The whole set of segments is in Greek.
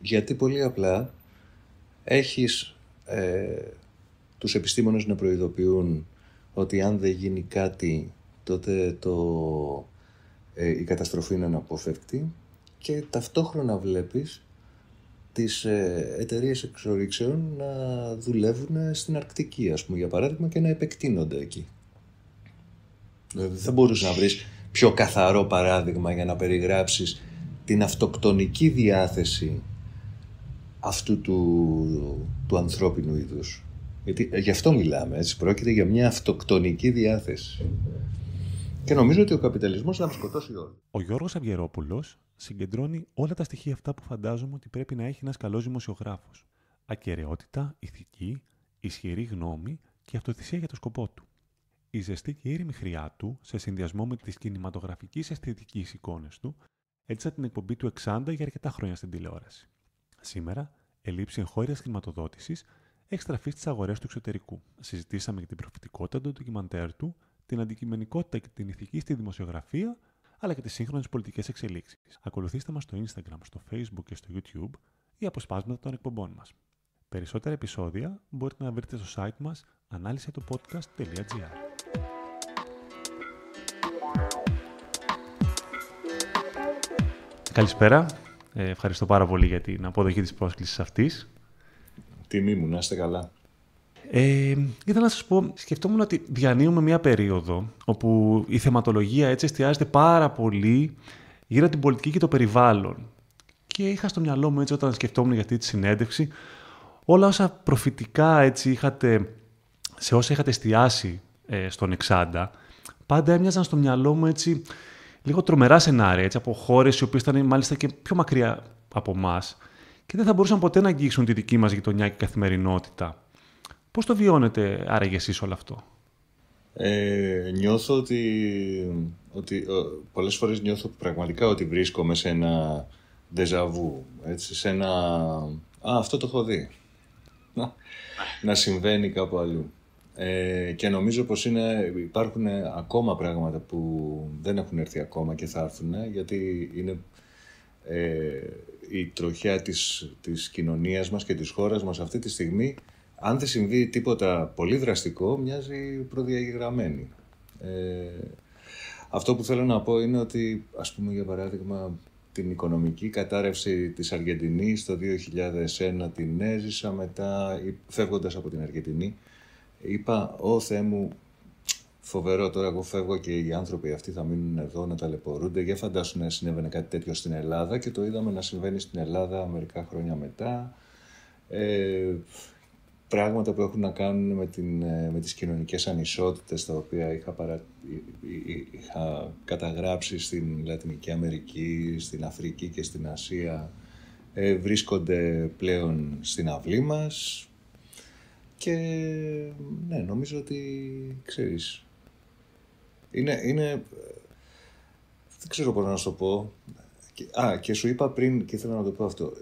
Γιατί πολύ απλά έχεις τους επιστήμονες να προειδοποιούν ότι αν δεν γίνει κάτι, τότε η καταστροφή είναι αναπόφευκτη, και ταυτόχρονα βλέπεις τις εταιρείες εξορίξεων να δουλεύουν στην Αρκτική, ας πούμε, για παράδειγμα, και να επεκτείνονται εκεί. Δηλαδή δεν μπορείς να βρεις πιο καθαρό παράδειγμα για να περιγράψεις την αυτοκτονική διάθεση αυτού του ανθρώπινου είδους. Γιατί γι' αυτό μιλάμε, έτσι, πρόκειται για μια αυτοκτονική διάθεση. Και νομίζω ότι ο καπιταλισμός θα μας σκοτώσει όλοι. Ο Γιώργος Αυγερόπουλος συγκεντρώνει όλα τα στοιχεία αυτά που φαντάζομαι ότι πρέπει να έχει ένας καλός δημοσιογράφος. Ακεραιότητα, ηθική, ισχυρή γνώμη και αυτοθυσία για το σκοπό του. Η ζεστή και ήρεμη χρειά του, σε συνδυασμό με τις κινηματογραφικές αισθητικές εικόνες του, έτσισαν την εκπομπή του Εξάντα για αρκετά χρόνια στην τηλεόραση. Σήμερα, ελλείψη εγχώριας χρηματοδότησης έχει στραφεί στις αγορές του εξωτερικού. Συζητήσαμε για την προφητικότητα του ντοκιμαντέρ του, την αντικειμενικότητα και την ηθική στη δημοσιογραφία, αλλά και τις σύγχρονες πολιτικές εξελίξεις. Ακολουθήστε μας στο Instagram, στο Facebook και στο YouTube ή αποσπάσματα των εκπομπών μας. Περισσότερα επεισόδια μπορείτε να βρείτε στο site μας analisetopodcast.gr. Καλησπέρα. Ευχαριστώ πάρα πολύ για την αποδοχή της πρόσκλησης αυτής. Τιμή μου, να είστε καλά. Ήθελα να σας πω, σκεφτόμουν ότι διανύουμε μια περίοδο όπου η θεματολογία έτσι εστιάζεται πάρα πολύ γύρω από την πολιτική και το περιβάλλον. Και είχα στο μυαλό μου, έτσι, όταν σκεφτόμουν για αυτή τη συνέντευξη, όλα όσα προφητικά έτσι σε όσα είχατε εστιάσει στον Εξάντα, πάντα έμοιαζαν στο μυαλό μου έτσι λίγο τρομερά σενάρια, έτσι, από χώρες οι οποίες ήταν μάλιστα και πιο μακριά από εμάς και δεν θα μπορούσαν ποτέ να αγγίξουν τη δική μας γειτονιά και καθημερινότητα. Πώς το βιώνετε άραγε εσείς όλο αυτό? Νιώθω ότι πολλές φορές νιώθω πραγματικά ότι βρίσκομαι σε ένα ντεζαβού, έτσι, σε ένα αυτό το έχω δει να συμβαίνει κάπου αλλού. Και νομίζω πως υπάρχουν ακόμα πράγματα που δεν έχουν έρθει ακόμα και θα έρθουν, γιατί είναι η τροχιά της κοινωνίας μας και της χώρας μας αυτή τη στιγμή. Αν δεν συμβεί τίποτα πολύ δραστικό, μοιάζει προδιαγεγραμμένη. Αυτό που θέλω να πω είναι ότι, ας πούμε, για παράδειγμα, την οικονομική κατάρρευση της Αργεντινής το 2001 την έζησα μετά, φεύγοντας από την Αργεντινή. Είπα, «Ω Θεέ μου, φοβερό, τώρα εγώ φεύγω και οι άνθρωποι αυτοί θα μείνουν εδώ να ταλαιπωρούνται». Για φαντάσου να συνέβαινε κάτι τέτοιο στην Ελλάδα, και το είδαμε να συμβαίνει στην Ελλάδα μερικά χρόνια μετά. Πράγματα που έχουν να κάνουν με τις κοινωνικές ανισότητες, τα οποία είχα καταγράψει στην Λατινική Αμερική, στην Αφρική και στην Ασία, βρίσκονται πλέον στην αυλή μας. Και ναι, νομίζω ότι, ξέρεις, είναι δεν ξέρω πώς να σου το πω. Και σου είπα πριν, και ήθελα να το πω αυτό,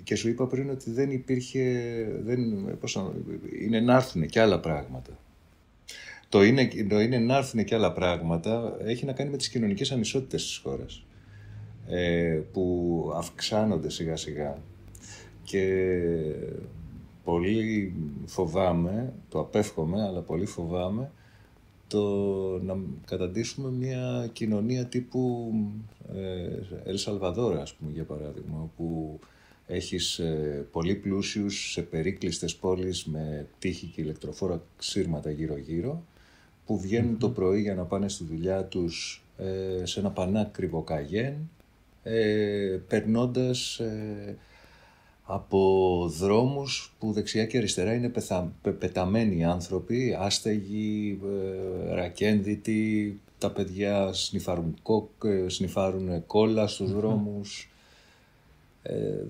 και σου είπα πριν ότι δεν υπήρχε, είναι να έρθουν και άλλα πράγματα. Το είναι να έρθουν και άλλα πράγματα έχει να κάνει με τις κοινωνικές ανισότητες της χώρας, που αυξάνονται σιγά σιγά. Και πολύ φοβάμαι, το απέφχομαι, αλλά πολύ φοβάμαι το να καταντήσουμε μια κοινωνία τύπου Ελ Σαλβαδόρα, ας πούμε, για παράδειγμα, όπου έχεις πολύ πλούσιους σε περίκλειστες πόλεις με τείχη και ηλεκτροφόρα σύρματα γύρω-γύρω, που βγαίνουν το πρωί για να πάνε στη δουλειά τους σε ένα πανάκριβο Καγέν, περνώντας από δρόμους που δεξιά και αριστερά είναι πεταμένοι άνθρωποι, άστεγοι, ρακένδυτοι, τα παιδιά σνιφάρουν κόλλα στους δρόμους.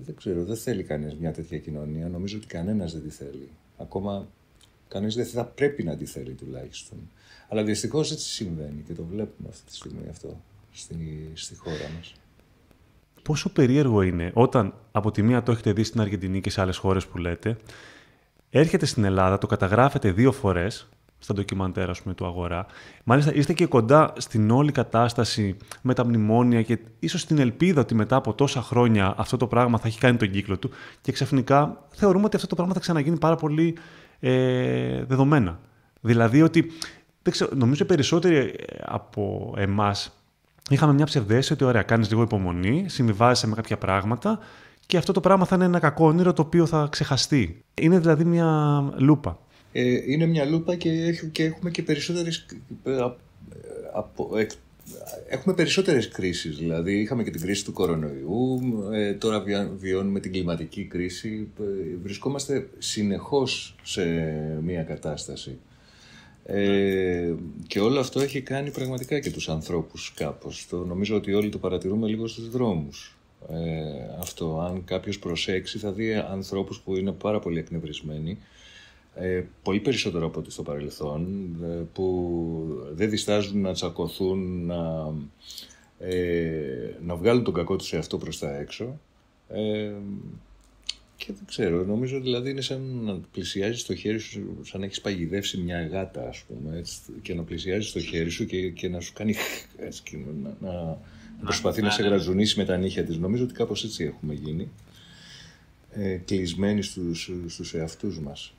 Δεν ξέρω, δεν θέλει κανείς μια τέτοια κοινωνία. Νομίζω ότι κανένας δεν τη θέλει. Ακόμα κανείς δεν θα πρέπει να τη θέλει, τουλάχιστον. Αλλά δυστυχώς έτσι συμβαίνει και το βλέπουμε αυτή τη στιγμή αυτό στη χώρα μας. Πόσο περίεργο είναι όταν από τη μία το έχετε δει στην Αργεντινή και σε άλλες χώρες που λέτε, έρχεται στην Ελλάδα, το καταγράφετε 2 φορές στα ντοκιμαντέρ, ας πούμε, του Αγορά. Μάλιστα, είστε και κοντά στην όλη κατάσταση με τα μνημόνια και ίσως την ελπίδα ότι μετά από τόσα χρόνια αυτό το πράγμα θα έχει κάνει τον κύκλο του και ξαφνικά θεωρούμε ότι αυτό το πράγμα θα ξαναγίνει πάρα πολύ δεδομένα. Δηλαδή ότι, δεν ξέρω, νομίζω περισσότεροι από εμάς είχαμε μια ψευδαίσθηση ότι ωραία, κάνεις λίγο υπομονή, συμβιβάζεσαι με κάποια πράγματα και αυτό το πράγμα θα είναι ένα κακό όνειρο το οποίο θα ξεχαστεί. Είναι δηλαδή μια λούπα. Είναι μια λούπα και έχουμε και περισσότερες έχουμε περισσότερες κρίσεις. Δηλαδή είχαμε και την κρίση του κορονοϊού, τώρα βιώνουμε την κλιματική κρίση. Βρισκόμαστε συνεχώς σε μια κατάσταση. Και όλο αυτό έχει κάνει πραγματικά και τους ανθρώπους κάπως. Νομίζω ότι όλοι το παρατηρούμε λίγο στους δρόμους. Αυτό, αν κάποιος προσέξει, θα δει ανθρώπους που είναι πάρα πολύ εκνευρισμένοι, πολύ περισσότερο από ό,τι στο παρελθόν, που δεν διστάζουν να τσακωθούν, να βγάλουν τον κακό τους εαυτό προς τα έξω. Και δεν ξέρω, νομίζω δηλαδή είναι σαν να πλησιάζεις το χέρι σου, σαν να έχεις παγιδεύσει μια γάτα, ας πούμε, έτσι, και να πλησιάζεις το χέρι σου και να σου κάνει έτσι, και να προσπαθεί να σε γρατζουνίσει με τα νύχια της. Νομίζω ότι κάπως έτσι έχουμε γίνει, κλεισμένοι στους εαυτούς μας.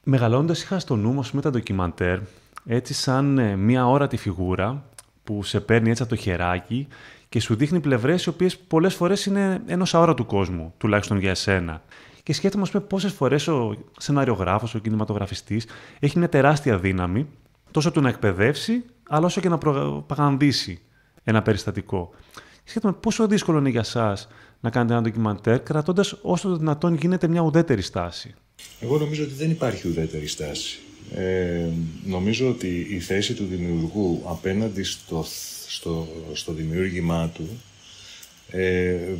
Μεγαλώντας είχα στο νου μου με τα ντοκιμαντέρ, έτσι σαν μια όρατη φιγούρα που σε παίρνει έτσι από το χεράκι και σου δείχνει πλευρές οι οποίες πολλές φορές είναι ενός αόρατου κόσμου, τουλάχιστον για εσένα. Και σκέφτομαι πόσες φορές ο σεναριογράφος, ο κινηματογραφιστής έχει μια τεράστια δύναμη τόσο του να εκπαιδεύσει, αλλά όσο και να προπαγανδίσει ένα περιστατικό. Και σκέφτομαι πόσο δύσκολο είναι για εσάς να κάνετε ένα ντοκιμαντέρ κρατώντας όσο το δυνατόν γίνεται μια ουδέτερη στάση. Εγώ νομίζω ότι δεν υπάρχει ουδέτερη στάση. Νομίζω ότι η θέση του δημιουργού απέναντι στο δημιούργημά του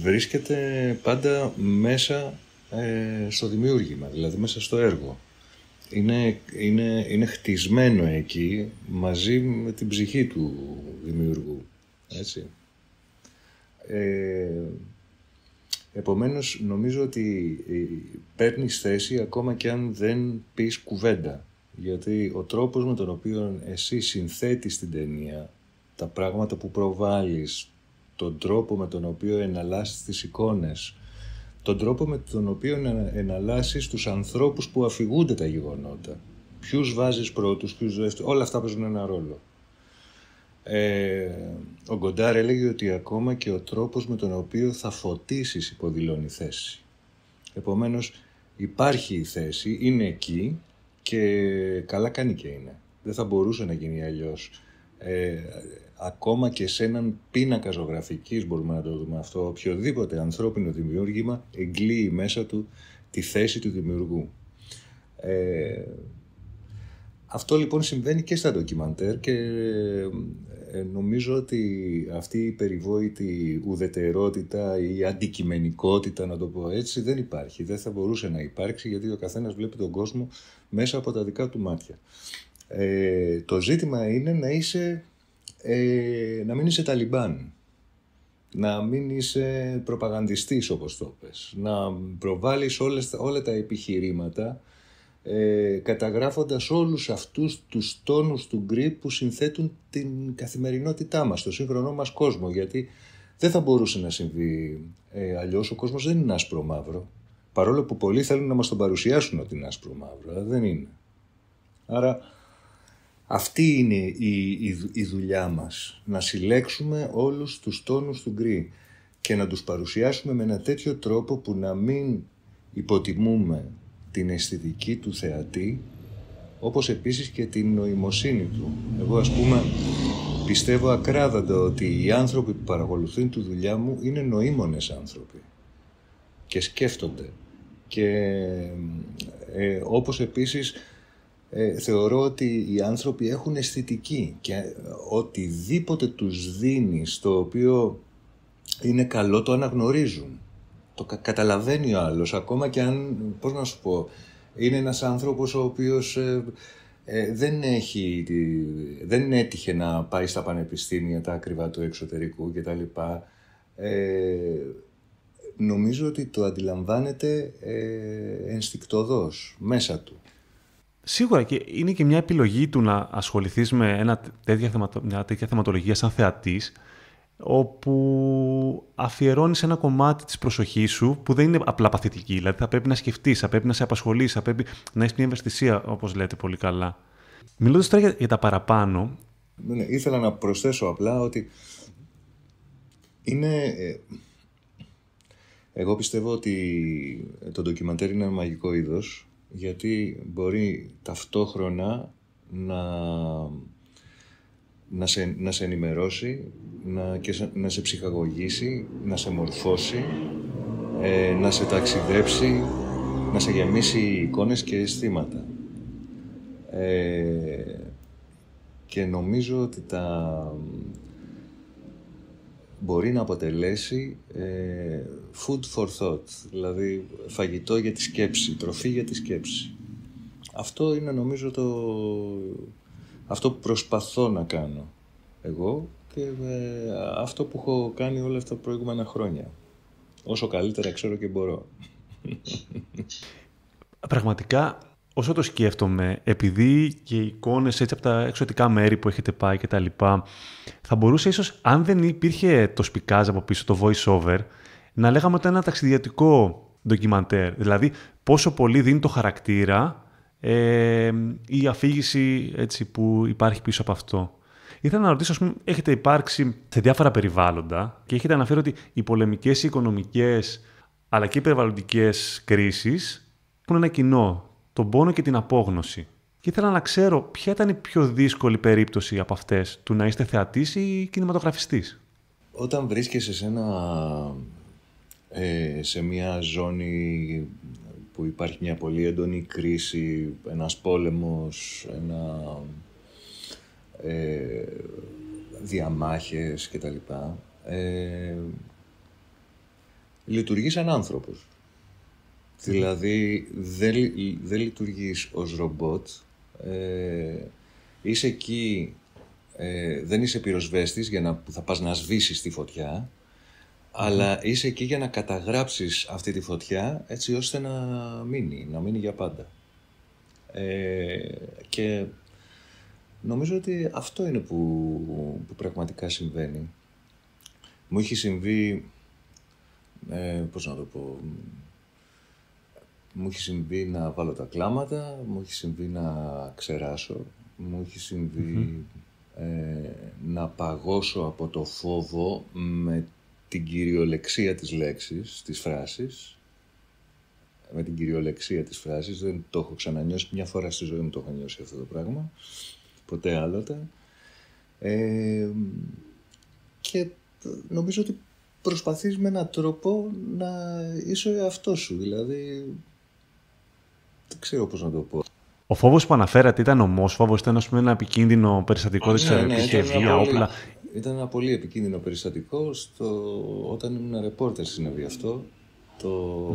βρίσκεται πάντα μέσα στο δημιούργημα, δηλαδή μέσα στο έργο. Είναι χτισμένο εκεί μαζί με την ψυχή του δημιουργού. Έτσι. Επομένως, νομίζω ότι παίρνεις θέση ακόμα και αν δεν πεις κουβέντα. Γιατί ο τρόπος με τον οποίο εσύ συνθέτεις την ταινία, τα πράγματα που προβάλλεις, τον τρόπο με τον οποίο εναλλάσσεις τις εικόνες, τον τρόπο με τον οποίο εναλλάσσεις τους ανθρώπους που αφηγούνται τα γεγονότα, ποιους βάζεις πρώτους, ποιους δεύτερους, όλα αυτά παίζουν ένα ρόλο. Ο Γκοντάρ έλεγε ότι ακόμα και ο τρόπος με τον οποίο θα φωτίσεις υποδηλώνει θέση. Επομένως υπάρχει η θέση, είναι εκεί και καλά κάνει και είναι. Δεν θα μπορούσε να γίνει αλλιώς. Ακόμα και σε έναν πίνακα ζωγραφικής μπορούμε να το δούμε αυτό. Οποιοδήποτε ανθρώπινο δημιούργημα εγκλείει μέσα του τη θέση του δημιουργού. Αυτό λοιπόν συμβαίνει και στα ντοκιμαντέρ και νομίζω ότι αυτή η περιβόητη ουδετερότητα ή αντικειμενικότητα, να το πω έτσι, δεν υπάρχει. Δεν θα μπορούσε να υπάρξει γιατί ο καθένας βλέπει τον κόσμο μέσα από τα δικά του μάτια. Το ζήτημα είναι να μην είσαι Ταλιμπάν, να μην είσαι προπαγανδιστής όπως το πες, να προβάλλεις όλα τα επιχειρήματα καταγράφοντας όλους αυτούς τους τόνους του γκρι που συνθέτουν την καθημερινότητά μας, το σύγχρονό μας κόσμο, γιατί δεν θα μπορούσε να συμβεί αλλιώς. Ο κόσμος δεν είναι άσπρο-μαύρο, παρόλο που πολλοί θέλουν να μας τον παρουσιάσουν ότι είναι άσπρο-μαύρο, αλλά δεν είναι. Άρα αυτή είναι η δουλειά μας, να συλλέξουμε όλους τους τόνους του γκρι και να τους παρουσιάσουμε με ένα τέτοιο τρόπο που να μην υποτιμούμε την αισθητική του θεατή, όπως επίσης και την νοημοσύνη του. Εγώ, ας πούμε, πιστεύω ακράδαντα ότι οι άνθρωποι που παρακολουθούν τη δουλειά μου είναι νοήμονες άνθρωποι και σκέφτονται. Και όπως επίσης θεωρώ ότι οι άνθρωποι έχουν αισθητική και οτιδήποτε τους δίνεις το οποίο είναι καλό το αναγνωρίζουν. Το καταλαβαίνει ο άλλος, ακόμα και αν, πώς να σου πω, είναι ένας άνθρωπος ο οποίος δεν έτυχε να πάει στα πανεπιστήμια τα ακριβά του εξωτερικού κτλ. Νομίζω ότι το αντιλαμβάνεται ενστικτωδώς μέσα του. Σίγουρα και είναι και μια επιλογή του να ασχοληθείς με μια τέτοια θεματολογία σαν θεατής, όπου αφιερώνεις ένα κομμάτι της προσοχής σου που δεν είναι απλά παθητική. Δηλαδή θα πρέπει να σκεφτείς, θα πρέπει να σε απασχολείς, θα πρέπει να έχεις μια ευαισθησία, όπως λέτε πολύ καλά. Μιλώντας τώρα για τα παραπάνω... Ναι, ήθελα να προσθέσω απλά ότι είναι... Εγώ πιστεύω ότι το ντοκιμαντέρ είναι ένα μαγικό είδος, γιατί μπορεί ταυτόχρονα να σε ενημερώσει, να σε ψυχαγωγήσει, να σε μορφώσει, να σε ταξιδέψει, να σε γεμίσει εικόνες και αισθήματα. Και νομίζω ότι μπορεί να αποτελέσει food for thought, δηλαδή φαγητό για τη σκέψη, τροφή για τη σκέψη. Αυτό είναι νομίζω αυτό που προσπαθώ να κάνω εγώ και αυτό που έχω κάνει όλα αυτά τα προηγούμενα χρόνια. Όσο καλύτερα ξέρω και μπορώ. Πραγματικά, όσο το σκέφτομαι, επειδή και οι εικόνες έτσι από τα εξωτικά μέρη που έχετε πάει και τα λοιπά, θα μπορούσε ίσως, αν δεν υπήρχε το σπικάζ από πίσω, το voice-over, να λέγαμε ότι είναι ένα ταξιδιωτικό ντοκιμαντέρ. Δηλαδή, πόσο πολύ δίνει το χαρακτήρα η αφήγηση έτσι, που υπάρχει πίσω από αυτό. Ήθελα να ρωτήσω, ας πούμε, έχετε υπάρξει σε διάφορα περιβάλλοντα και έχετε αναφέρει ότι οι πολεμικές, οι οικονομικές, αλλά και οι περιβαλλοντικές κρίσεις έχουν ένα κοινό, τον πόνο και την απόγνωση. Και ήθελα να ξέρω ποια ήταν η πιο δύσκολη περίπτωση από αυτές, του να είστε θεατής ή κινηματογραφιστής. Όταν βρίσκεσαι σε μια ζώνη που υπάρχει μια πολύ έντονη κρίση, ένας πόλεμος, διαμάχες κτλ. Λειτουργείς σαν άνθρωπος. Δηλαδή δεν λειτουργείς ως ρομπότ. Είσαι εκεί, δεν είσαι πυροσβέστης που θα πας να σβήσεις τη φωτιά, αλλά είσαι εκεί για να καταγράψεις αυτή τη φωτιά έτσι ώστε να μείνει για πάντα. Και νομίζω ότι αυτό είναι που πραγματικά συμβαίνει. Μου έχει συμβεί, πώς να το πω, μου έχει συμβεί να βάλω τα κλάματα, μου έχει συμβεί να ξεράσω, μου έχει συμβεί να παγώσω από το φόβο με την κυριολεξία της λέξης, της φράσης. Με την κυριολεξία της φράσης, δεν το έχω ξανανιώσει, μια φορά στη ζωή μου το έχω νιώσει αυτό το πράγμα, ποτέ άλλοτε. Και νομίζω ότι προσπαθείς με έναν τρόπο να είσαι ο εαυτός σου, δηλαδή δεν ξέρω πώς να το πω. Ο φόβος που αναφέρατε ήταν ομόσφοβος, ήταν ας πούμε ένα επικίνδυνο περιστατικό, δεν ξέρω, είχε βία, όπλα. Ήταν ένα πολύ επικίνδυνο περιστατικό, όταν ήμουν ρεπόρτερ συνέβη αυτό, το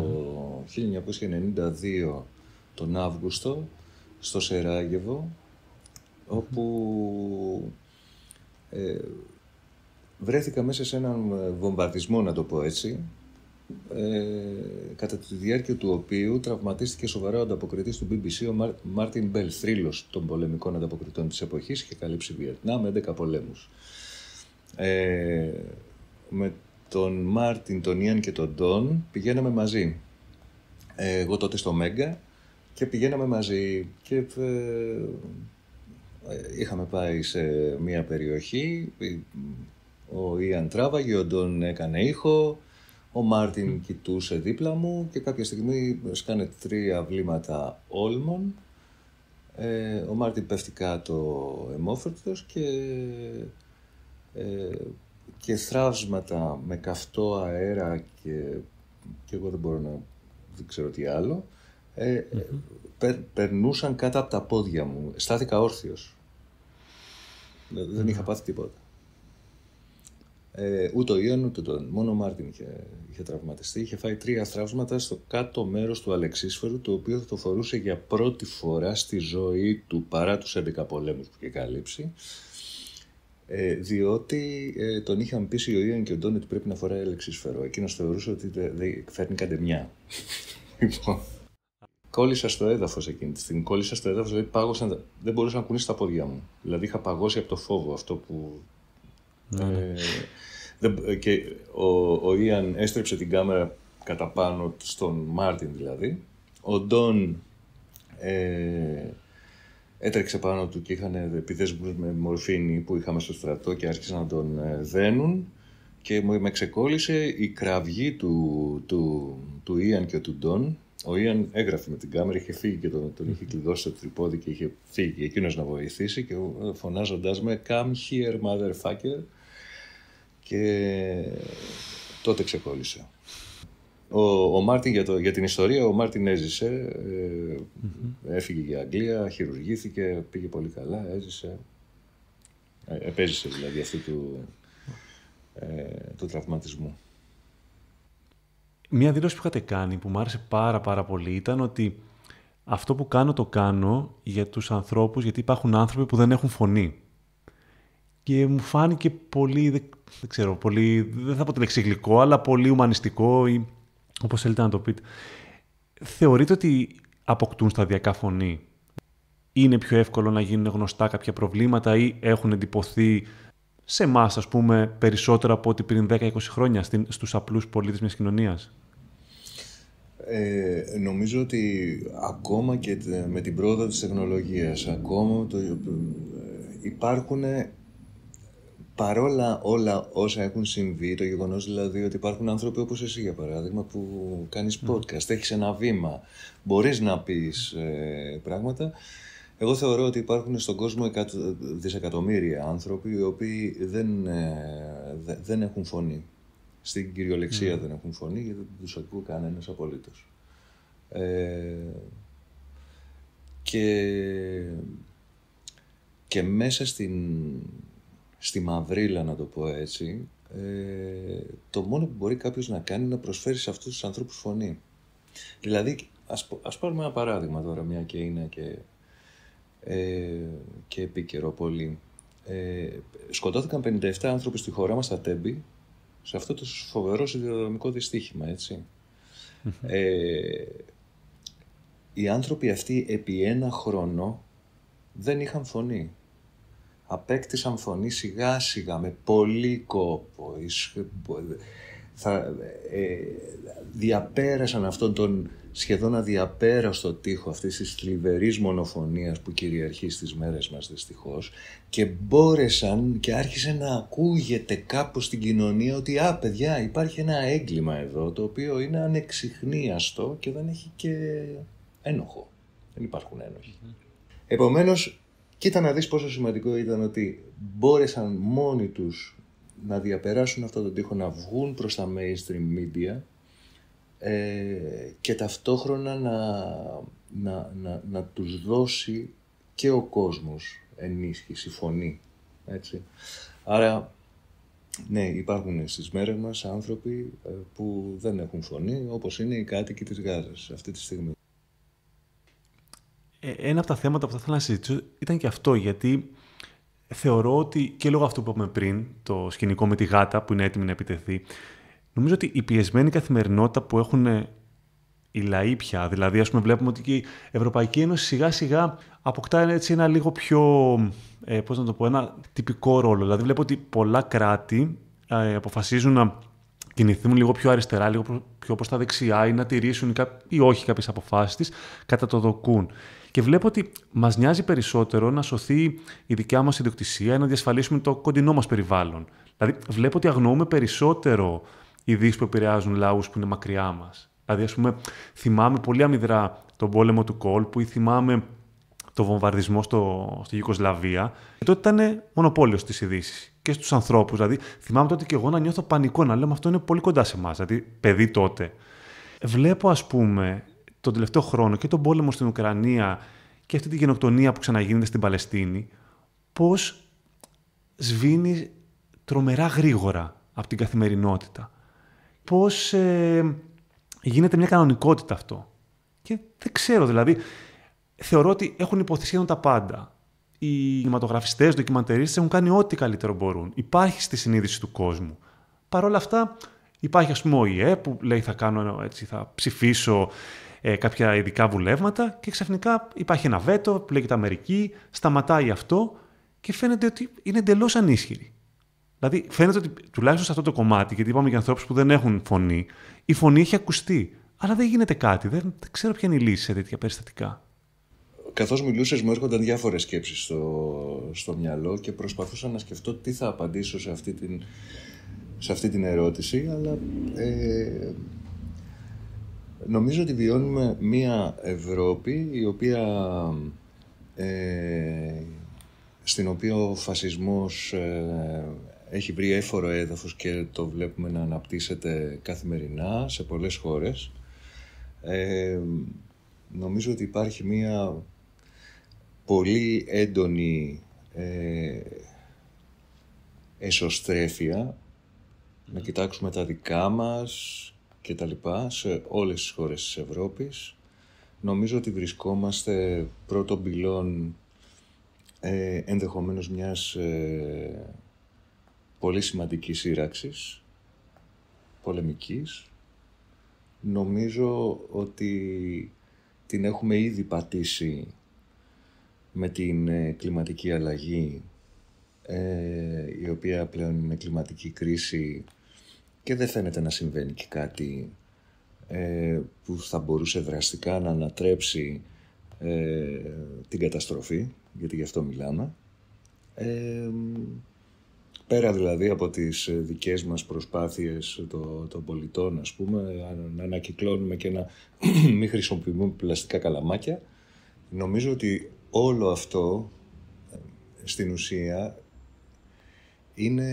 1992 τον Αύγουστο, στο Σεράγεβο, όπου βρέθηκα μέσα σε έναν βομβαρδισμό, να το πω έτσι, κατά τη διάρκεια του οποίου τραυματίστηκε σοβαρά ο ανταποκριτής του BBC, ο Μάρτιν Μπέλ, θρύλος των πολεμικών ανταποκριτών της εποχής, είχε καλύψει Βιετνάμ, 11 πολέμους. Με τον Μάρτιν, τον Ιαν και τον Ντόν πηγαίναμε μαζί. Εγώ τότε στο Μέγκα και πηγαίναμε μαζί και είχαμε πάει σε μια περιοχή. Ο Ιαν τράβαγε, ο Ντόν έκανε ήχο, ο Μάρτιν κοιτούσε δίπλα μου και κάποια στιγμή σκάνε 3 βλήματα όλμων. Ο Μάρτιν πέφτει κάτω αιμόφερτος και θραύσματα με καυτό αέρα και εγώ δεν ξέρω τι άλλο, περνούσαν κάτω από τα πόδια μου. Στάθηκα όρθιος. Δεν είχα πάθει τίποτα. Ούτε ο Ιαν ούτε τον. Μόνο ο Μάρτιν είχε τραυματιστεί. Είχε φάει 3 θραύσματα στο κάτω μέρος του αλεξίσφαιρου, το οποίο θα το φορούσε για πρώτη φορά στη ζωή του, παρά τους 11 πολέμους που είχε καλύψει. Διότι τον είχαν πείσει ο Ιαν και ο Ντόν ότι πρέπει να φοράει αλεξίσφαιρο. Εκείνος θεωρούσε ότι δεν φέρνει καντεμιά. Λοιπόν, κόλλησα στο έδαφος εκείνη τη στιγμή. Κόλλησα στο έδαφος, δηλαδή πάγωσαν, δεν μπορούσα να κουνήσω τα πόδια μου. Δηλαδή είχα παγώσει από το φόβο αυτό που... Και ο Ιαν έστρεψε την κάμερα κατά πάνω στον Μάρτιν δηλαδή. Ο Ντόν έτρεξε πάνω του και είχαν επιδέσμους με μορφίνη που είχαμε στο στρατό και άρχισαν να τον δένουν και με ξεκόλλησε η κραυγή του Ιαν και του Ντόν. Ο Ιαν έγραφε με την κάμερα, είχε φύγει και τον είχε κλειδώσει στο τρυπόδι και είχε φύγει εκείνος να βοηθήσει και φωνάζοντας με «Come here, motherfucker». Και τότε ξεκόλλησε. Ο Μάρτιν για την ιστορία, ο Μάρτιν έζησε, έφυγε για Αγγλία, χειρουργήθηκε, πήγε πολύ καλά, έζησε. Επέζησε δηλαδή αυτή του τραυματισμού. Μία δήλωση που είχατε κάνει που μου άρεσε πάρα πολύ ήταν ότι αυτό που κάνω το κάνω για τους ανθρώπους, γιατί υπάρχουν άνθρωποι που δεν έχουν φωνή. Και μου φάνηκε πολύ, δεν ξέρω, πολύ, δεν θα πω τη λέξη γλυκό, αλλά πολύ ουμανιστικό ή όπως θέλετε να το πείτε. Θεωρείτε ότι αποκτούν σταδιακά φωνή? Είναι πιο εύκολο να γίνουν γνωστά κάποια προβλήματα ή έχουν εντυπωθεί σε εμάς, ας πούμε, περισσότερο από ό,τι πριν 10-20 χρόνια στους απλούς πολίτες μιας κοινωνίας? Νομίζω ότι ακόμα και με την πρόοδο της τεχνολογίας, ακόμα υπάρχουν... Παρόλα όλα όσα έχουν συμβεί, το γεγονός δηλαδή ότι υπάρχουν άνθρωποι όπως εσύ για παράδειγμα που κάνεις podcast, έχεις ένα βήμα, μπορείς να πεις πράγματα. Εγώ θεωρώ ότι υπάρχουν στον κόσμο δισεκατομμύρια άνθρωποι οι οποίοι δεν έχουν φωνή. Στην κυριολεξία δεν έχουν φωνή γιατί δεν τους ακούει κανένας απολύτως. Και μέσα στη μαυρίλα, να το πω έτσι, το μόνο που μπορεί κάποιος να κάνει είναι να προσφέρει σε αυτούς τους ανθρώπους φωνή. Δηλαδή, ας πάρουμε ένα παράδειγμα τώρα, μια και είναι και επίκαιρο πολύ. Σκοτώθηκαν 57 άνθρωποι στη χώρα μας, στα Τέμπη, σε αυτό το φοβερό σιδηροδρομικό δυστύχημα, έτσι. Οι άνθρωποι αυτοί επί ένα χρόνο δεν είχαν φωνή. Απέκτησαν φωνή σιγά σιγά, με πολύ κόπο. Διαπέρασαν αυτόν τον σχεδόν αδιαπέραστο τοίχο αυτής της θλιβερής μονοφωνίας που κυριαρχεί στις μέρες μας δυστυχώς και μπόρεσαν και άρχισε να ακούγεται κάπως στην κοινωνία ότι παιδιά, υπάρχει ένα έγκλημα εδώ το οποίο είναι ανεξιχνίαστο και δεν έχει και ένοχο. Δεν υπάρχουν ένοχοι. Επομένως, κοίτα να δεις πόσο σημαντικό ήταν ότι μπόρεσαν μόνοι τους να διαπεράσουν αυτόν τον τοίχο, να βγουν προς τα mainstream media και ταυτόχρονα να τους δώσει και ο κόσμος ενίσχυση, φωνή. Έτσι. Άρα, ναι, υπάρχουν στις μέρες μας άνθρωποι που δεν έχουν φωνή, όπως είναι οι κάτοικοι της Γάζας αυτή τη στιγμή. Ένα από τα θέματα που θα ήθελα να συζητήσω ήταν και αυτό, γιατί θεωρώ ότι και λόγω αυτού που είπαμε πριν, το σκηνικό με τη γάτα που είναι έτοιμη να επιτεθεί, νομίζω ότι η πιεσμένη καθημερινότητα που έχουν οι λαοί πια, δηλαδή ας πούμε βλέπουμε ότι και η Ευρωπαϊκή Ένωση σιγά σιγά αποκτά έτσι ένα λίγο πιο, πώς να το πω, ένα τυπικό ρόλο. Δηλαδή βλέπω ότι πολλά κράτη αποφασίζουν να κινηθούν λίγο πιο αριστερά, λίγο πιο προς τα δεξιά ή να τηρήσουν ή όχι κάποιες αποφάσεις της, κατά το δοκούν. Και βλέπω ότι μας νοιάζει περισσότερο να σωθεί η δικιά μας ιδιοκτησία ή να διασφαλίσουμε το κοντινό μας περιβάλλον. Δηλαδή, βλέπω ότι αγνοούμε περισσότερο ειδήσεις που επηρεάζουν λαούς που είναι μακριά μας. Δηλαδή, ας πούμε, θυμάμαι πολύ αμυδρά τον πόλεμο του κόλπου ή θυμάμαι το βομβαρδισμό στη Ιουγκοσλαβία. Και τότε ήταν μονοπόλιο στις ειδήσεις και στους ανθρώπους. Δηλαδή, θυμάμαι τότε και εγώ να νιώθω πανικό, να λέω αυτό είναι πολύ κοντά σε εμάς. Δηλαδή, παιδί τότε. Βλέπω, ας πούμε, τον τελευταίο χρόνο και τον πόλεμο στην Ουκρανία και αυτή τη γενοκτονία που ξαναγίνεται στην Παλαιστίνη, πώς σβήνει τρομερά γρήγορα από την καθημερινότητα. Πώς γίνεται μια κανονικότητα αυτό. Και δεν ξέρω, δηλαδή, θεωρώ ότι έχουν υποθεί σχεδόν τα πάντα. Οι κινηματογραφιστές, ντοκιμαντερίστες έχουν κάνει ό,τι καλύτερο μπορούν. Υπάρχει στη συνείδηση του κόσμου. Παρ' όλα αυτά, υπάρχει ας πούμε ο ΙΕ που λέει θα ψηφίσω κάποια ειδικά βουλεύματα και ξαφνικά υπάρχει ένα βέτο που λέγεται Αμερική, σταματάει αυτό και φαίνεται ότι είναι εντελώς ανίσχυρη. Δηλαδή φαίνεται ότι τουλάχιστον σε αυτό το κομμάτι, γιατί είπαμε για ανθρώπους που δεν έχουν φωνή, η φωνή έχει ακουστεί. Αλλά δεν γίνεται κάτι. Δεν ξέρω ποια είναι η λύση σε τέτοια περιστατικά. Καθώς μιλούσες μου έρχονταν διάφορες σκέψεις στο μυαλό και προσπαθούσα να σκεφτώ τι θα απαντήσω σε αυτή την ερώτηση, αλλά νομίζω ότι βιώνουμε μία Ευρώπη η οποία, στην οποία ο φασισμός έχει βρει έφορο έδαφος και το βλέπουμε να αναπτύσσεται καθημερινά σε πολλές χώρες. Νομίζω ότι υπάρχει μία πολύ έντονη εσωστρέφεια, να κοιτάξουμε τα δικά μας και τα λοιπά σε όλες τις χώρες της Ευρώπης. Νομίζω ότι βρισκόμαστε πρώτον πυλών ενδεχομένως μιας πολύ σημαντικής σύραξης πολεμικής. Νομίζω ότι την έχουμε ήδη πατήσει με την κλιματική αλλαγή, η οποία πλέον είναι κλιματική κρίση και δεν φαίνεται να συμβαίνει και κάτι που θα μπορούσε δραστικά να ανατρέψει την καταστροφή, γιατί γι' αυτό μιλάμε. Πέρα δηλαδή από τις δικές μας προσπάθειες των πολιτών, ας πούμε, να ανακυκλώνουμε και να μην χρησιμοποιούμε πλαστικά καλαμάκια, νομίζω ότι όλο αυτό στην ουσία είναι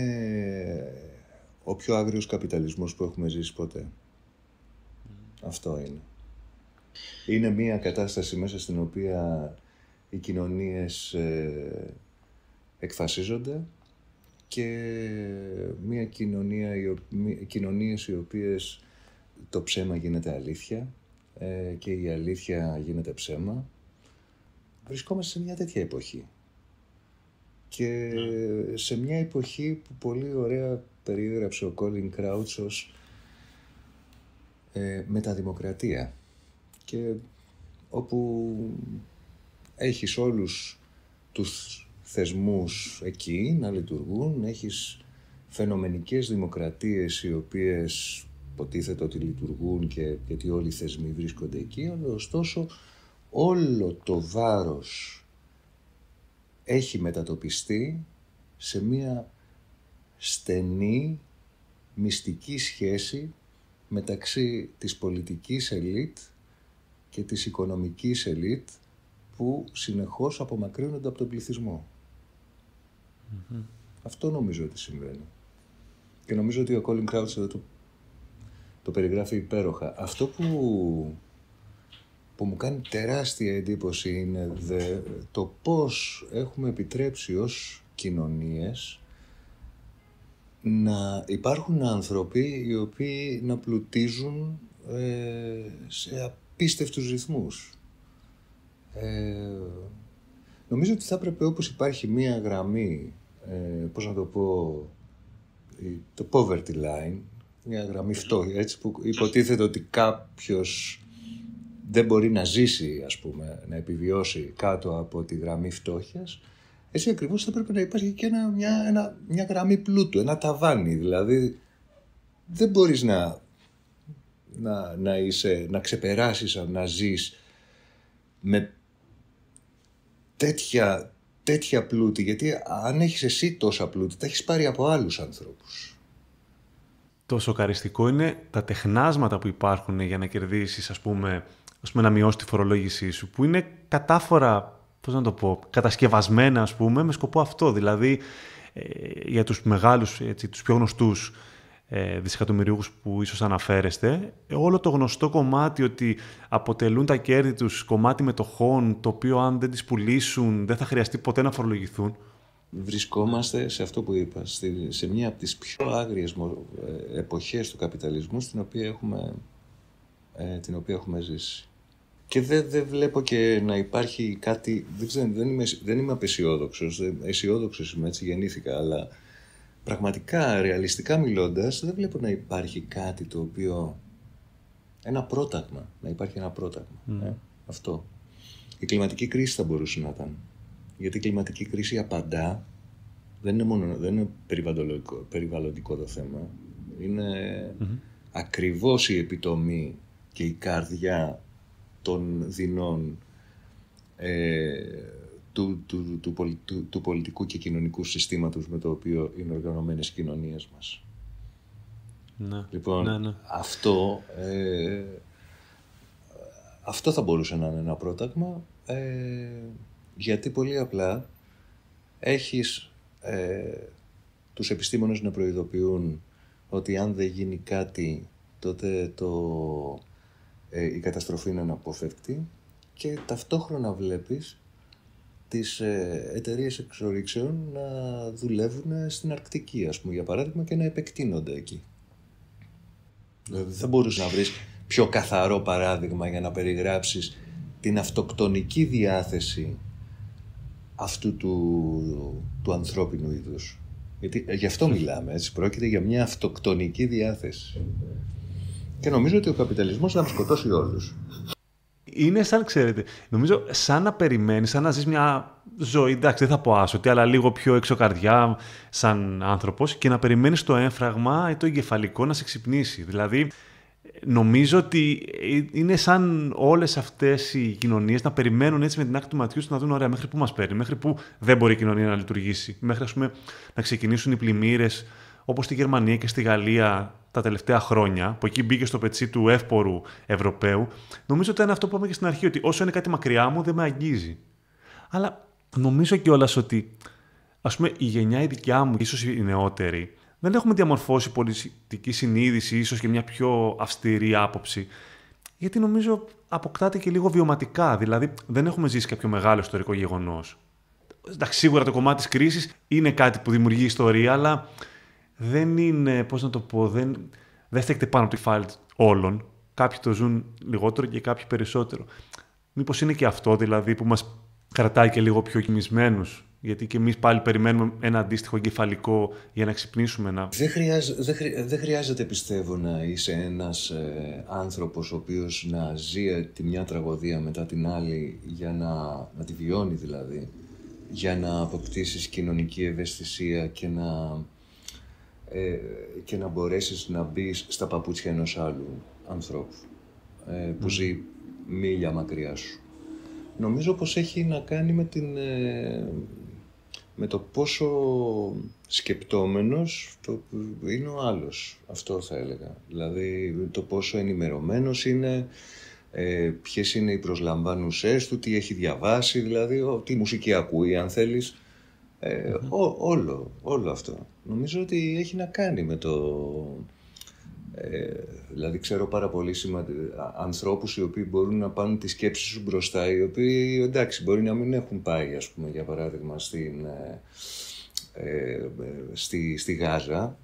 ο πιο άγριος καπιταλισμός που έχουμε ζήσει ποτέ. Αυτό είναι. Είναι μια κατάσταση μέσα στην οποία οι κοινωνίες εκφασίζονται και μια κοινωνίες οι οποίες το ψέμα γίνεται αλήθεια και η αλήθεια γίνεται ψέμα. Βρισκόμαστε σε μια τέτοια εποχή. Και σε μια εποχή που πολύ ωραία περιέγραψε ο Colin Crouch ως μεταδημοκρατία. Και όπου έχεις όλους τους θεσμούς εκεί να λειτουργούν, έχεις φαινομενικές δημοκρατίες οι οποίες υποτίθεται ότι λειτουργούν και γιατί όλοι οι θεσμοί βρίσκονται εκεί, αλλά ωστόσο όλο το βάρος έχει μετατοπιστεί σε μία στενή, μυστική σχέση μεταξύ της πολιτικής ελίτ και της οικονομικής ελίτ που συνεχώς απομακρύνονται από τον πληθυσμό. Mm-hmm. Αυτό νομίζω ότι συμβαίνει. Και νομίζω ότι ο Colin Crouch εδώ το περιγράφει υπέροχα. Αυτό που μου κάνει τεράστια εντύπωση είναι το πώς έχουμε επιτρέψει ως κοινωνίες να υπάρχουν άνθρωποι οι οποίοι να πλουτίζουν σε απίστευτους ρυθμούς. Νομίζω ότι θα έπρεπε, όπως υπάρχει μία γραμμή, πώς να το πω, το poverty line, μια γραμμή φτώχεια, έτσι, που υποτίθεται ότι κάποιος δεν μπορεί να ζήσει, ας πούμε, να επιβιώσει κάτω από τη γραμμή φτώχειας, έτσι ακριβώς θα πρέπει να υπάρχει και μια γραμμή πλούτου, ένα ταβάνι. Δηλαδή, δεν μπορείς να ξεπεράσεις, να ζεις με τέτοια πλούτη, γιατί αν έχεις εσύ τόσα πλούτη, τα έχεις πάρει από άλλους ανθρώπους. Το σοκαριστικό είναι τα τεχνάσματα που υπάρχουν για να κερδίσεις, ας πούμε, να μειώσεις τη φορολόγησή σου, που είναι κατάφορα, πώς να το πω, κατασκευασμένα, ας πούμε, με σκοπό αυτό. Δηλαδή, για τους μεγάλους, έτσι, τους πιο γνωστούς δισεκατομμυρίουχους που ίσως αναφέρεστε, όλο το γνωστό κομμάτι ότι αποτελούν τα κέρδη τους κομμάτι μετοχών, το οποίο αν δεν τις πουλήσουν δεν θα χρειαστεί ποτέ να φορολογηθούν. Βρισκόμαστε σε αυτό που είπα, σε μια από τις πιο άγριες εποχές του καπιταλισμού την οποία έχουμε ζήσει. Και δεν βλέπω και να υπάρχει κάτι, δεν είμαι απαισιόδοξος, αισιόδοξος είμαι, έτσι γεννήθηκα, αλλά πραγματικά, ρεαλιστικά μιλώντας, δεν βλέπω να υπάρχει κάτι το οποίο ένα πρόταγμα, να υπάρχει ένα πρόταγμα. Αυτό. Η κλιματική κρίση θα μπορούσε να ήταν. Γιατί η κλιματική κρίση απαντά, δεν είναι περιβαλλοντικό το θέμα, είναι ακριβώς η επιτομή και η καρδιά των δεινών του πολιτικού και κοινωνικού συστήματος με το οποίο είναι οργανωμένες οι κοινωνίες μας. Ναι. Λοιπόν, ναι. Αυτό θα μπορούσε να είναι ένα πρόταγμα, γιατί πολύ απλά έχεις τους επιστήμονες να προειδοποιούν ότι αν δεν γίνει κάτι, τότε η καταστροφή είναι αναπόφευκτη, και ταυτόχρονα βλέπεις τις εταιρείες εξορίξεων να δουλεύουν στην Αρκτική, ας πούμε, για παράδειγμα, και να επεκτείνονται εκεί. Δηλαδή δεν μπορείς να βρεις πιο καθαρό παράδειγμα για να περιγράψεις την αυτοκτονική διάθεση αυτού του ανθρώπινου είδους. Γιατί γι' αυτό μιλάμε, έτσι, πρόκειται για μια αυτοκτονική διάθεση. Και νομίζω ότι ο καπιταλισμός θα μας σκοτώσει όλους. Είναι σαν, ξέρετε, νομίζω σαν να περιμένεις, σαν να ζεις μια ζωή, εντάξει, δεν θα πω άσωτη, αλλά λίγο πιο εξωκαρδιά σαν άνθρωπος, και να περιμένεις το έμφραγμα ή το εγκεφαλικό να σε ξυπνήσει. Δηλαδή, νομίζω ότι είναι σαν όλες αυτές οι κοινωνίες να περιμένουν έτσι με την άκρη του ματιού να δουν, ωραία, μέχρι πού μας παίρνει, μέχρι πού δεν μπορεί η κοινωνία να λειτουργήσει, μέχρι, ας πούμε, να ξεκινήσουν οι πλημμύρες, όπως στη Γερμανία και στη Γαλλία τα τελευταία χρόνια, που εκεί μπήκε στο πετσί του εύπορου Ευρωπαίου. Νομίζω ότι είναι αυτό που είπαμε και στην αρχή, ότι όσο είναι κάτι μακριά μου δεν με αγγίζει. Αλλά νομίζω κιόλας ότι, ας πούμε, η γενιά η δικιά μου, ίσως οι νεότεροι, δεν έχουμε διαμορφώσει πολιτική συνείδηση, ίσως και μια πιο αυστηρή άποψη. Γιατί νομίζω αποκτάται και λίγο βιωματικά. Δηλαδή, δεν έχουμε ζήσει κάποιο μεγάλο ιστορικό γεγονός. Εντάξει, σίγουρα το κομμάτι της κρίσης είναι κάτι που δημιουργεί ιστορία, αλλά δεν είναι, πώς να το πω, δεν στέκεται πάνω από το κεφάλι όλων. Κάποιοι το ζουν λιγότερο και κάποιοι περισσότερο. Μήπως είναι και αυτό, δηλαδή, που μας κρατάει και λίγο πιο κοιμισμένους. Γιατί και εμείς πάλι περιμένουμε ένα αντίστοιχο εγκεφαλικό για να ξυπνήσουμε. Δεν χρειάζεται, πιστεύω, να είσαι ένας άνθρωπος ο οποίος να ζει τη μια τραγωδία μετά την άλλη, για να τη βιώνει δηλαδή, για να αποκτήσεις κοινωνική ευαισθησία και να μπορέσεις να μπεις στα παπούτσια ενός άλλου ανθρώπου που ζει μίλια μακριά σου. Νομίζω πως έχει να κάνει με το πόσο σκεπτόμενος είναι ο άλλος. Αυτό θα έλεγα. Δηλαδή το πόσο ενημερωμένος είναι, ποιες είναι οι προσλαμβάνουσές του, τι έχει διαβάσει, δηλαδή τι μουσική ακούει αν θέλεις. Όλο αυτό. Νομίζω ότι έχει να κάνει με δηλαδή ξέρω πάρα πολύ ανθρώπους οι οποίοι μπορούν να πάνε τη σκέψη σου μπροστά, οι οποίοι, εντάξει, μπορεί να μην έχουν πάει, ας πούμε, για παράδειγμα στη Γάζα,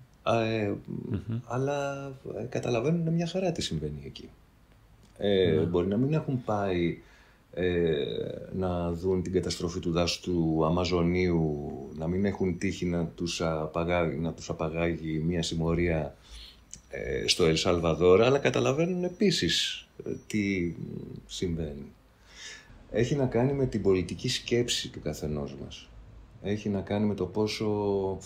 αλλά καταλαβαίνουν μια χαρά τι συμβαίνει εκεί. Μπορεί να μην έχουν πάει να δουν την καταστροφή του δάσου του Αμαζονίου, να μην έχουν τύχει να τους απαγάγει μια συμμορία στο Ελ Σαλβαδόρ, αλλά καταλαβαίνουν επίσης τι συμβαίνει. Έχει να κάνει με την πολιτική σκέψη του καθενός μας. Έχει να κάνει με το πόσο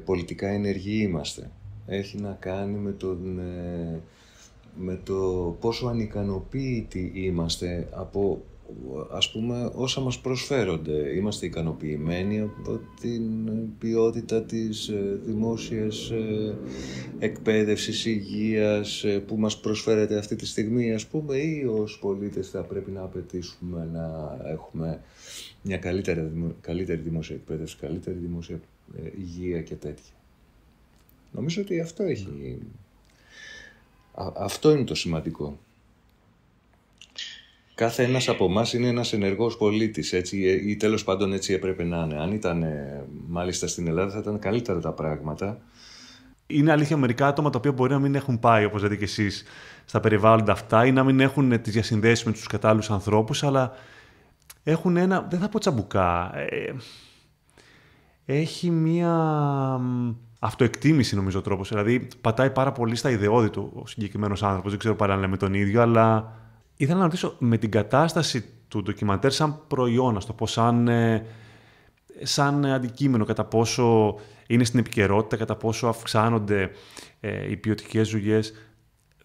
πολιτικά ενεργοί είμαστε. Έχει να κάνει με το πόσο ανικανοποίητοι είμαστε από, ας πούμε, όσα μας προσφέρονται. Είμαστε ικανοποιημένοι από την ποιότητα της δημόσιας εκπαίδευσης, υγείας που μας προσφέρεται αυτή τη στιγμή, ας πούμε, ή ως πολίτες θα πρέπει να απαιτήσουμε να έχουμε μια καλύτερη δημόσια εκπαίδευση, καλύτερη δημόσια υγεία και τέτοια. Νομίζω ότι αυτό έχει... Αυτό είναι το σημαντικό. Κάθε ένας από εμάς είναι ένας ενεργός πολίτης, έτσι, ή τέλος πάντων έτσι έπρεπε να είναι. Αν ήταν μάλιστα στην Ελλάδα θα ήταν καλύτερα τα πράγματα. Είναι αλήθεια μερικά άτομα τα οποία μπορεί να μην έχουν πάει, όπως λέτε και εσείς, στα περιβάλλοντα αυτά, ή να μην έχουν τις διασυνδέσεις με τους κατάλληλους ανθρώπους, αλλά έχουν ένα, δεν θα πω τσαμπουκά, έχει μία αυτοεκτίμηση, νομίζω, ο τρόπος. Δηλαδή, πατάει πάρα πολύ στα ιδεώδη του ο συγκεκριμένος άνθρωπος. Δεν ξέρω παρά αν λέμε τον ίδιο, αλλά ήθελα να ρωτήσω με την κατάσταση του ντοκιμαντέρ σαν προϊόν, ας το πω, σαν αντικείμενο, κατά πόσο είναι στην επικαιρότητα, κατά πόσο αυξάνονται οι ποιοτικές δουλειές.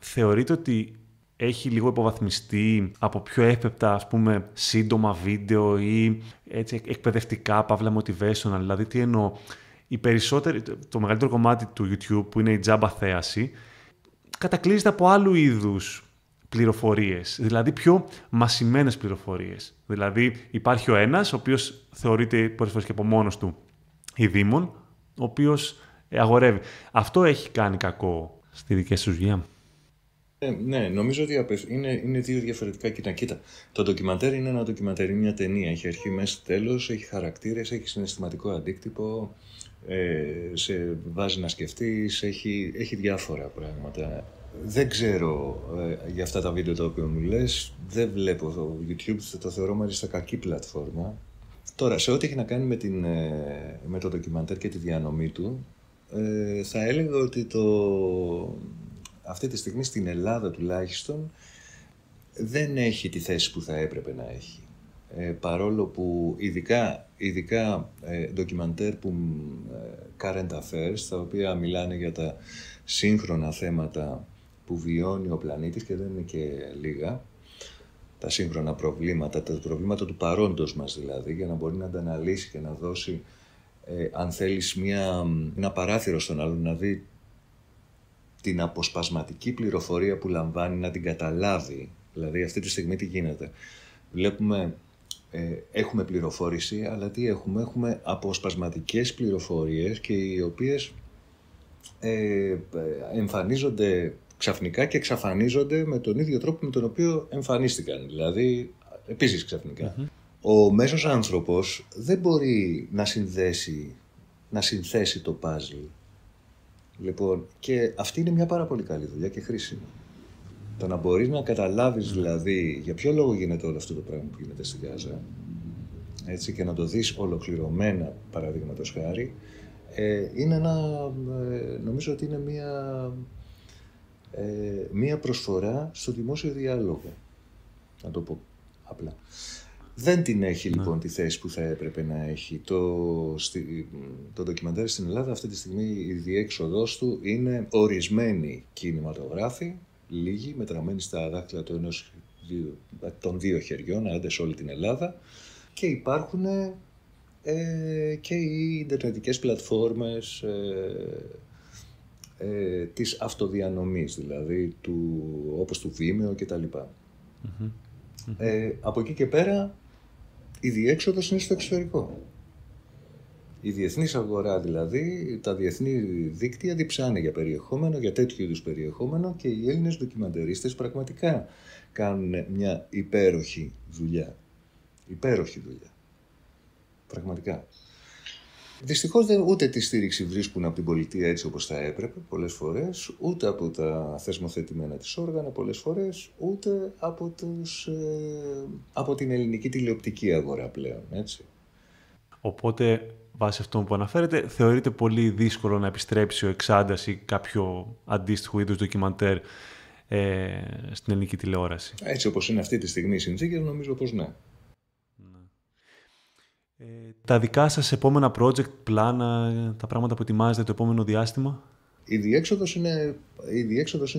Θεωρείτε ότι έχει λίγο υποβαθμιστεί από πιο εύπεπτα, ας πούμε, σύντομα βίντεο ή έτσι, εκπαιδευτικά, παύλα motivational? Δηλαδή, τι εννοώ, το μεγαλύτερο κομμάτι του YouTube, που είναι η τζάμπα θέαση, κατακλείζεται από άλλου είδους πληροφορίες, δηλαδή πιο μασημένες πληροφορίες. Δηλαδή, υπάρχει ο ένας, ο οποίος θεωρείται πολλές φορές και από μόνος του ειδήμων, ο οποίος αγορεύει. Αυτό έχει κάνει κακό στη δική σας δουλειά? Ναι, νομίζω ότι είναι δύο διαφορετικά κοινά. Κοίτα, το ντοκιμαντέρ είναι ένα ντοκιμαντέρ, είναι μια ταινία. Έχει αρχή, μέση, τέλος, έχει χαρακτήρες, έχει συναισθηματικό αντίκτυπο, σε βάζει να σκεφτείς, έχει διάφορα πράγματα. Δεν ξέρω για αυτά τα βίντεο τα οποία μου λες, δεν βλέπω το YouTube, το θεωρώ μάλιστα κακή πλατφόρμα. Τώρα, σε ό,τι έχει να κάνει με το ντοκιμαντέρ και τη διανομή του, θα έλεγα ότι αυτή τη στιγμή στην Ελλάδα τουλάχιστον δεν έχει τη θέση που θα έπρεπε να έχει. Παρόλο που ειδικά ντοκιμαντέρ που current affairs, τα οποία μιλάνε για τα σύγχρονα θέματα που βιώνει ο πλανήτης, και δεν είναι και λίγα, τα σύγχρονα προβλήματα, τα προβλήματα του παρόντος μας δηλαδή, για να μπορεί να τα αναλύσει και να δώσει, αν θέλεις, ένα παράθυρο στον άλλον, να δει την αποσπασματική πληροφορία που λαμβάνει, να την καταλάβει. Δηλαδή αυτή τη στιγμή τι γίνεται. Βλέπουμε, έχουμε πληροφόρηση, αλλά τι έχουμε? Έχουμε αποσπασματικές πληροφορίες, και οι οποίες εμφανίζονται ξαφνικά και εξαφανίζονται με τον ίδιο τρόπο με τον οποίο εμφανίστηκαν. Δηλαδή, επίσης ξαφνικά. Mm-hmm. Ο μέσος άνθρωπος δεν μπορεί να συνθέσει το παζλ. Λοιπόν, και αυτή είναι μια πάρα πολύ καλή δουλειά και χρήσιμη. Το να μπορείς να καταλάβεις δηλαδή για ποιο λόγο γίνεται όλο αυτό το πράγμα που γίνεται στη Γάζα, έτσι, και να το δεις ολοκληρωμένα, παραδείγματος χάρη, είναι νομίζω ότι είναι μια προσφορά στο δημόσιο διάλογο, να το πω απλά. Δεν την έχει λοιπόν τη θέση που θα έπρεπε να έχει. Το ντοκιμαντέρ στην Ελλάδα αυτή τη στιγμή, η διέξοδος του είναι ορισμένοι κινηματογράφοι, λίγοι, μετραμμένοι στα δάχτυλα των δύο χεριών, άντε σε όλη την Ελλάδα, και υπάρχουν και οι ιντερνετικές πλατφόρμες της αυτοδιανομής, δηλαδή όπως του Vimeo κτλ. Mm-hmm. Από εκεί και πέρα η διέξοδος είναι στο εξωτερικό. Η διεθνής αγορά δηλαδή, τα διεθνή δίκτυα διψάνε για περιεχόμενο, για τέτοιου είδους περιεχόμενο, και οι Έλληνες ντοκιμαντερίστες πραγματικά κάνουν μια υπέροχη δουλειά. Υπέροχη δουλειά. Πραγματικά. Δυστυχώς ούτε τη στήριξη βρίσκουν από την πολιτεία έτσι όπως θα έπρεπε πολλές φορές, ούτε από τα θεσμοθετημένα της όργανα πολλές φορές, ούτε από την ελληνική τηλεοπτική αγορά πλέον, έτσι. Οπότε, βάσει αυτό που αναφέρετε, θεωρείται πολύ δύσκολο να επιστρέψει ο Εξάντας ή κάποιο αντίστοιχο είδους ντοκιμαντέρ στην ελληνική τηλεόραση? Έτσι όπως είναι αυτή τη στιγμή η συνθήκη, νομίζω πως ναι. Τα δικά σας επόμενα project, πλάνα, τα πράγματα που ετοιμάζετε το επόμενο διάστημα? Η διέξοδος είναι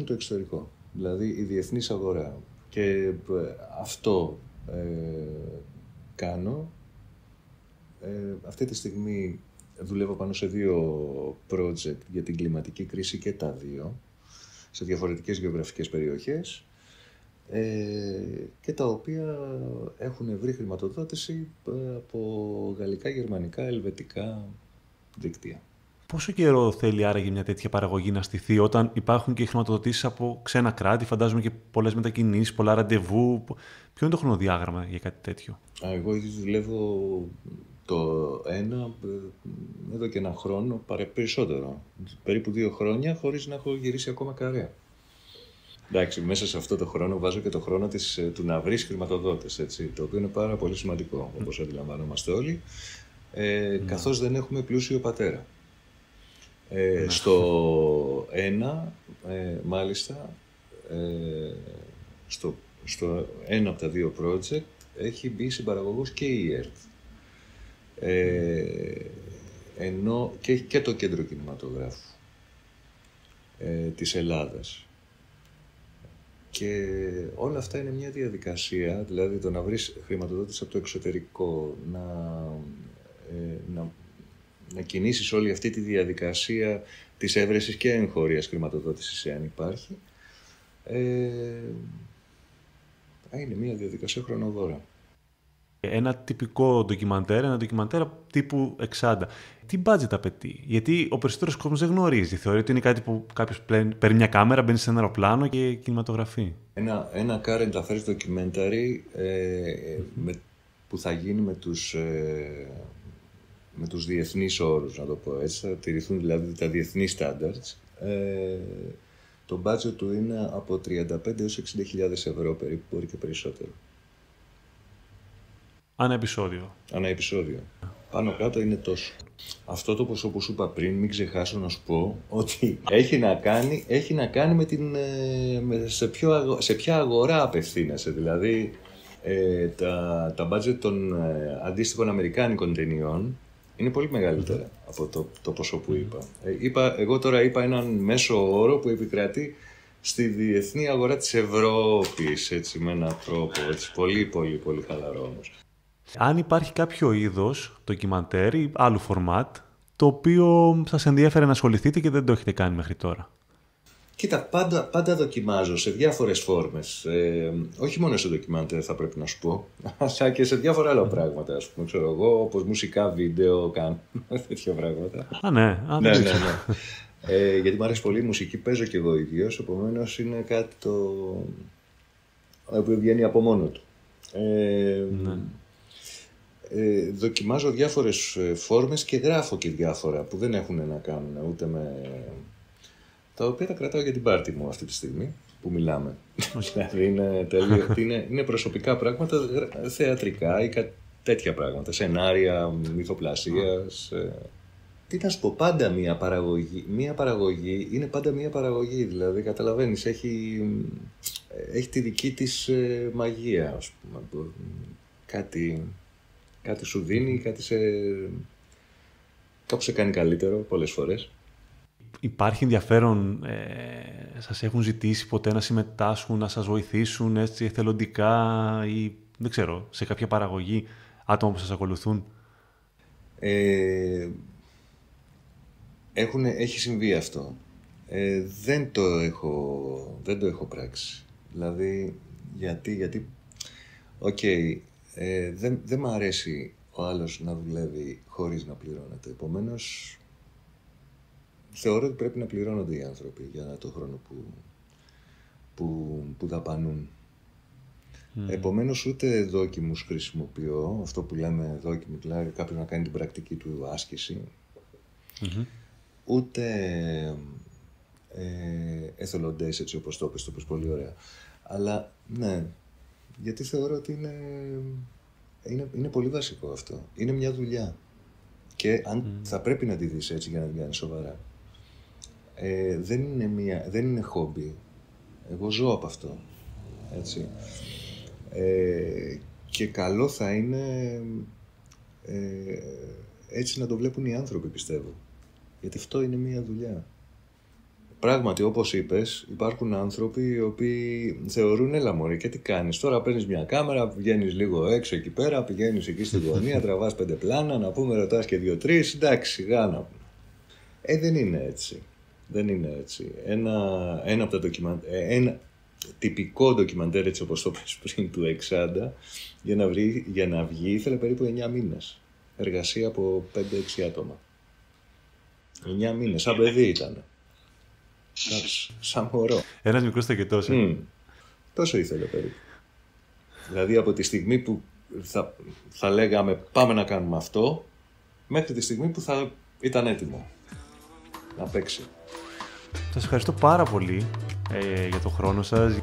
το εξωτερικό, δηλαδή η διεθνής αγορά. Και αυτό κάνω. Αυτή τη στιγμή δουλεύω πάνω σε 2 project για την κλιματική κρίση, και τα 2, σε διαφορετικές γεωγραφικές περιοχές, και τα οποία έχουν βρει χρηματοδότηση από γαλλικά, γερμανικά, ελβετικά δίκτυα. Πόσο καιρό θέλει άραγε μια τέτοια παραγωγή να στηθεί, όταν υπάρχουν και χρηματοδοτήσεις από ξένα κράτη, φαντάζομαι και πολλές μετακινήσεις, πολλά ραντεβού? Ποιο είναι το χρονοδιάγραμμα για κάτι τέτοιο? Εγώ ήδη δουλεύω εδώ και 1 χρόνο, περισσότερο, περίπου 2 χρόνια, χωρίς να έχω γυρίσει ακόμα καρέα. Εντάξει, μέσα σε αυτό το χρόνο βάζω και το χρόνο του να βρεις χρηματοδότες, έτσι, το οποίο είναι πάρα πολύ σημαντικό, όπως αντιλαμβανόμαστε όλοι, καθώς δεν έχουμε πλούσιο πατέρα. Στο ένα, μάλιστα, στο ένα από τα δύο project έχει μπει συμπαραγωγός και η ΕΡΤ. Ενώ και το Κέντρο Κινηματογράφου της Ελλάδας. Και όλα αυτά είναι μια διαδικασία, δηλαδή το να βρεις χρηματοδότηση από το εξωτερικό, να κινήσεις όλη αυτή τη διαδικασία της έβρεσης και εγχώριας χρηματοδότησης, εάν υπάρχει, είναι μια διαδικασία χρονοβόρα. Ένα τυπικό ντοκιμαντέρ, ένα ντοκιμαντέρ τύπου 60. Τι budget απαιτεί? Γιατί ο περισσότερος κόσμος δεν γνωρίζει. Θεωρεί ότι είναι κάτι που κάποιος παίρνει μια κάμερα, μπαίνει σε ένα αεροπλάνο και κινηματογραφεί. Ένα current affairs documentary που θα γίνει με τους διεθνείς όρους, να το πω έτσι. Θα τηρηθούν δηλαδή τα διεθνή standards. Το budget του είναι από 35 έως 60.000 ευρώ περίπου, μπορεί και περισσότερο. Ανά επεισόδιο. Ανά επεισόδιο. Πάνω κάτω είναι τόσο. Αυτό το ποσό που σου είπα πριν, μην ξεχάσω να σου πω ότι έχει να κάνει με σε ποια αγορά απευθύνεσαι. Δηλαδή, τα budget των αντίστοιχων αμερικάνικων ταινιών είναι πολύ μεγαλύτερα από το ποσό που είπα. Εγώ τώρα είπα έναν μέσο όρο που επικρατεί στη διεθνή αγορά της Ευρώπης, έτσι, με έναν τρόπο, έτσι, πολύ πολύ πολύ χαλαρό όμως. Αν υπάρχει κάποιο είδος ντοκιμαντέρ ή άλλου φορμάτ, το οποίο σας ενδιέφερε να ασχοληθείτε και δεν το έχετε κάνει μέχρι τώρα. Κοίτα, πάντα δοκιμάζω σε διάφορες φόρμες. Όχι μόνο σε ντοκιμαντέρ, θα πρέπει να σου πω, αλλά και σε διάφορα άλλα πράγματα, ας πούμε, ξέρω εγώ, όπως μουσικά βίντεο, κάνω τέτοια πράγματα. Ναι. Γιατί μου αρέσει πολύ η μουσική, παίζω κι εγώ ίδιος, επομένως είναι κάτι που βγαίνει από μόνο του. Δοκιμάζω διάφορες φόρμες και γράφω και διάφορα που δεν έχουν να κάνουν ούτε με... τα οποία τα κρατάω για την πάρτι μου αυτή τη στιγμή που μιλάμε. Δηλαδή είναι προσωπικά πράγματα, θεατρικά ή τέτοια πράγματα, σενάρια, μυθοπλασίας. Τι να σου πω, πάντα μία παραγωγή είναι πάντα μία παραγωγή, δηλαδή καταλαβαίνεις, έχει τη δική της μαγεία, ας πούμε, κάτι σου δίνει, κάπου σε κάνει καλύτερο πολλές φορές. Υπάρχει ενδιαφέρον, σας έχουν ζητήσει ποτέ να συμμετάσχουν, να σας βοηθήσουν έτσι εθελοντικά ή δεν ξέρω, σε κάποια παραγωγή, άτομα που σας ακολουθούν? Έχει συμβεί αυτό. Δεν το έχω πράξει. Δηλαδή, γιατί δεν μ' αρέσει ο άλλος να δουλεύει χωρίς να πληρώνεται. Επομένως, θεωρώ ότι πρέπει να πληρώνονται οι άνθρωποι για το χρόνο που δαπανούν. Επομένως, ούτε δόκιμους χρησιμοποιώ, αυτό που λέμε δόκιμοι, δηλαδή κάποιος να κάνει την πρακτική του άσκηση, ούτε εθελοντές, έτσι όπως το πες πολύ ωραία. Αλλά, ναι, γιατί θεωρώ ότι είναι πολύ βασικό αυτό. Είναι μια δουλειά. Και θα πρέπει να τη δεις έτσι για να την κάνεις σοβαρά. Δεν είναι χόμπι. Εγώ ζω από αυτό. Έτσι. Και καλό θα είναι έτσι να το βλέπουν οι άνθρωποι, πιστεύω. Γιατί αυτό είναι μια δουλειά. Πράγματι, όπως είπες, υπάρχουν άνθρωποι οι οποίοι θεωρούν, έλα μωρέ, και τι κάνεις τώρα, παίρνεις μια κάμερα, βγαίνεις λίγο έξω εκεί πέρα, πηγαίνεις εκεί στη γωνία, τραβάς 5 πλάνα, να πούμε, ρωτάς και 2-3, εντάξει, γάνα. Δεν είναι έτσι. Δεν είναι έτσι. Ένα από τα ένα τυπικό ντοκιμαντέρ, έτσι όπως το πες πριν, του 60, για να βγει, ήθελε περίπου 9 μήνες. Εργασία από 5-6 άτομα. 9 μήνες, σαν παιδί ήταν. Σαν μωρό. Ένας μικρός τακετός. Τόσο ήθελε περίπου. Δηλαδή από τη στιγμή που θα λέγαμε πάμε να κάνουμε αυτό, μέχρι τη στιγμή που θα ήταν έτοιμο να παίξει. Σας ευχαριστώ πάρα πολύ για τον χρόνο σας.